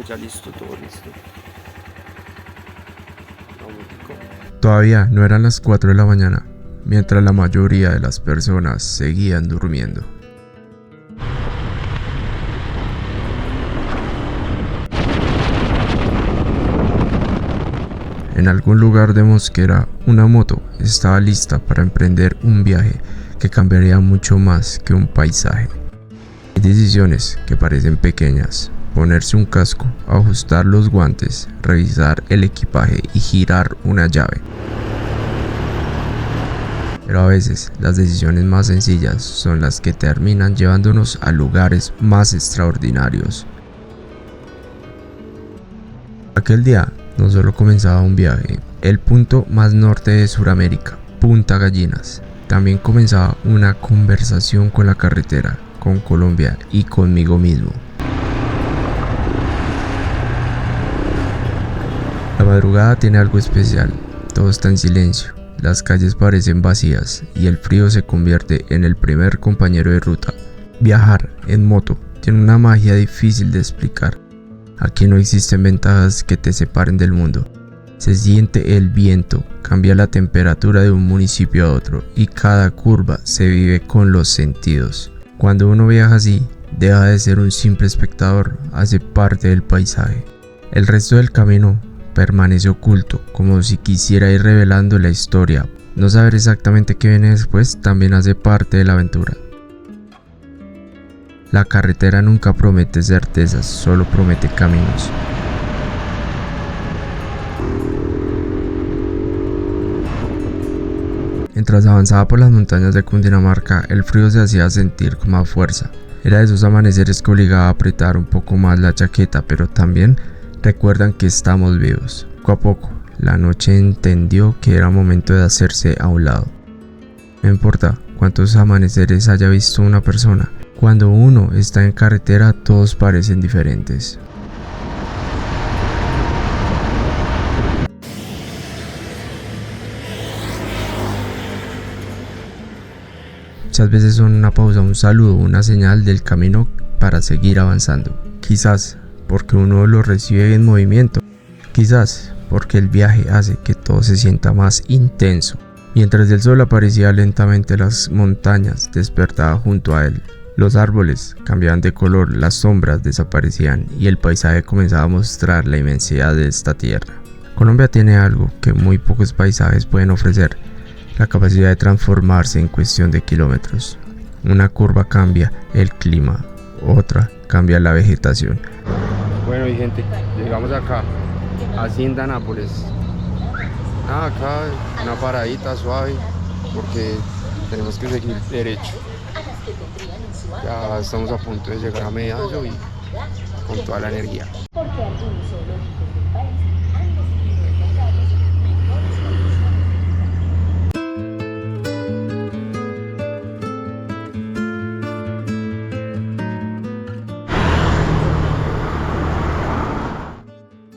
ya listo, todo listo. Todavía no eran las 4 de la mañana, mientras la mayoría de las personas seguían durmiendo. En algún lugar de Mosquera, una moto estaba lista para emprender un viaje que cambiaría mucho más que un paisaje. Hay decisiones que parecen pequeñas: ponerse un casco, ajustar los guantes, revisar el equipaje y girar una llave. Pero a veces las decisiones más sencillas son las que terminan llevándonos a lugares más extraordinarios. Aquel día no solo comenzaba un viaje, el punto más norte de Sudamérica, Punta Gallinas. También comenzaba una conversación con la carretera, con Colombia y conmigo mismo. La madrugada tiene algo especial, todo está en silencio, las calles parecen vacías y el frío se convierte en el primer compañero de ruta. Viajar en moto tiene una magia difícil de explicar. Aquí no existen ventajas que te separen del mundo. Se siente el viento, cambia la temperatura de un municipio a otro y cada curva se vive con los sentidos. Cuando uno viaja así, deja de ser un simple espectador, hace parte del paisaje. El resto del camino permanece oculto, como si quisiera ir revelando la historia. No saber exactamente qué viene después también hace parte de la aventura. La carretera nunca promete certezas, solo promete caminos. Mientras avanzaba por las montañas de Cundinamarca, el frío se hacía sentir con más fuerza. Era de esos amaneceres que obligaba a apretar un poco más la chaqueta, pero también recuerdan que estamos vivos. Poco a poco, la noche entendió que era momento de hacerse a un lado. No importa cuántos amaneceres haya visto una persona, cuando uno está en carretera todos parecen diferentes. Muchas veces son una pausa, un saludo, una señal del camino para seguir avanzando. Quizás porque uno lo recibe en movimiento, quizás porque el viaje hace que todo se sienta más intenso. Mientras el sol aparecía lentamente, las montañas despertaban junto a él. Los árboles cambiaban de color, las sombras desaparecían y el paisaje comenzaba a mostrar la inmensidad de esta tierra. Colombia tiene algo que muy pocos paisajes pueden ofrecer: la capacidad de transformarse en cuestión de kilómetros. Una curva cambia el clima, otra cambia la vegetación. Bueno, mi gente, llegamos acá, Hacienda Nápoles. Acá una paradita suave porque tenemos que seguir derecho. Ya estamos a punto de llegar a Medallo y con toda la energía.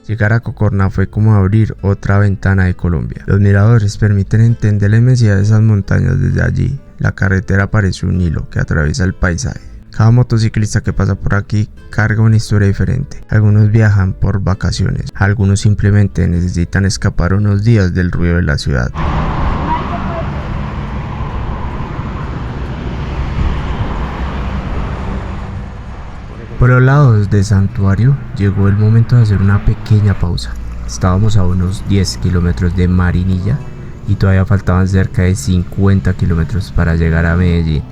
Llegar a Cocorná fue como abrir otra ventana de Colombia. Los miradores permiten entender la inmensidad de esas montañas desde allí. La carretera parece un hilo que atraviesa el paisaje. Cada motociclista que pasa por aquí carga una historia diferente. Algunos viajan por vacaciones, algunos simplemente necesitan escapar unos días del ruido de la ciudad. Por los lados de Santuario llegó el momento de hacer una pequeña pausa. Estábamos a unos 10 kilómetros de Marinilla y todavía faltaban cerca de 50 kilómetros para llegar a Medellín.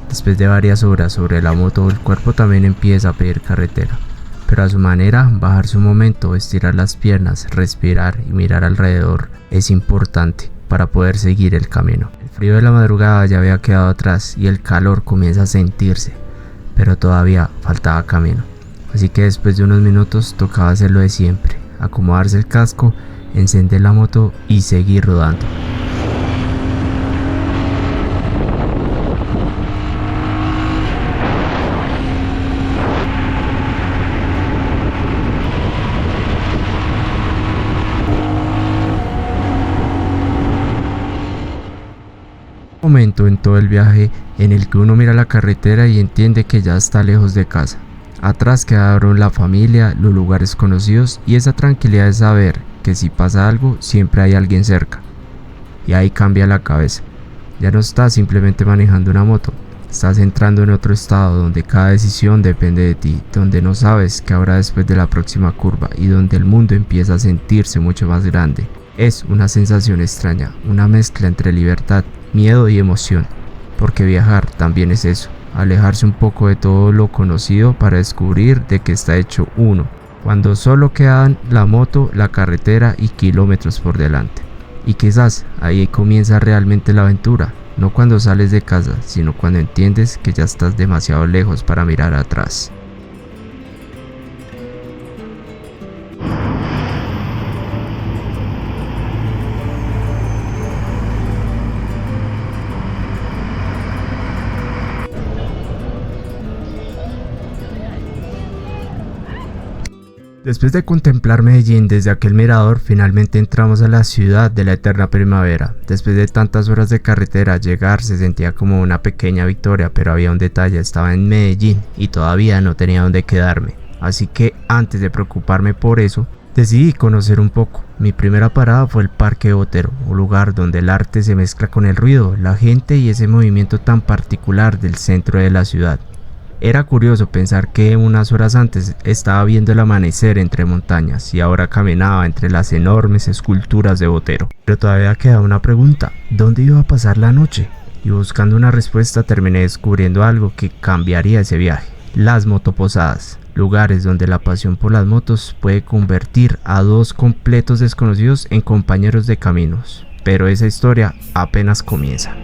Después de varias horas sobre la moto, el cuerpo también empieza a pedir carretera, pero a su manera. Bajarse un momento, estirar las piernas, respirar y mirar alrededor es importante para poder seguir el camino. El frío de la madrugada ya había quedado atrás y el calor comienza a sentirse, pero todavía faltaba camino. Así que después de unos minutos tocaba hacer lo de siempre: acomodarse el casco, encender la moto y seguir rodando. Momento en todo el viaje en el que uno mira la carretera y entiende que ya está lejos de casa. Atrás quedaron la familia, los lugares conocidos y esa tranquilidad de saber que si pasa algo siempre hay alguien cerca. Y ahí cambia la cabeza. Ya no estás simplemente manejando una moto, estás entrando en otro estado donde cada decisión depende de ti, donde no sabes qué habrá después de la próxima curva y donde el mundo empieza a sentirse mucho más grande. Es una sensación extraña, una mezcla entre libertad, miedo y emoción, porque viajar también es eso, alejarse un poco de todo lo conocido para descubrir de qué está hecho uno, cuando solo quedan la moto, la carretera y kilómetros por delante. Y quizás ahí comienza realmente la aventura, no cuando sales de casa, sino cuando entiendes que ya estás demasiado lejos para mirar atrás. Después de contemplar Medellín desde aquel mirador, finalmente entramos a la ciudad de la eterna primavera. Después de tantas horas de carretera, llegar se sentía como una pequeña victoria, pero había un detalle: estaba en Medellín y todavía no tenía dónde quedarme. Así que antes de preocuparme por eso, decidí conocer un poco. Mi primera parada fue el Parque Botero, un lugar donde el arte se mezcla con el ruido, la gente y ese movimiento tan particular del centro de la ciudad. Era curioso pensar que unas horas antes estaba viendo el amanecer entre montañas y ahora caminaba entre las enormes esculturas de Botero. Pero todavía quedaba una pregunta: ¿dónde iba a pasar la noche? Y buscando una respuesta terminé descubriendo algo que cambiaría ese viaje: las motoposadas, lugares donde la pasión por las motos puede convertir a dos completos desconocidos en compañeros de caminos. Pero esa historia apenas comienza.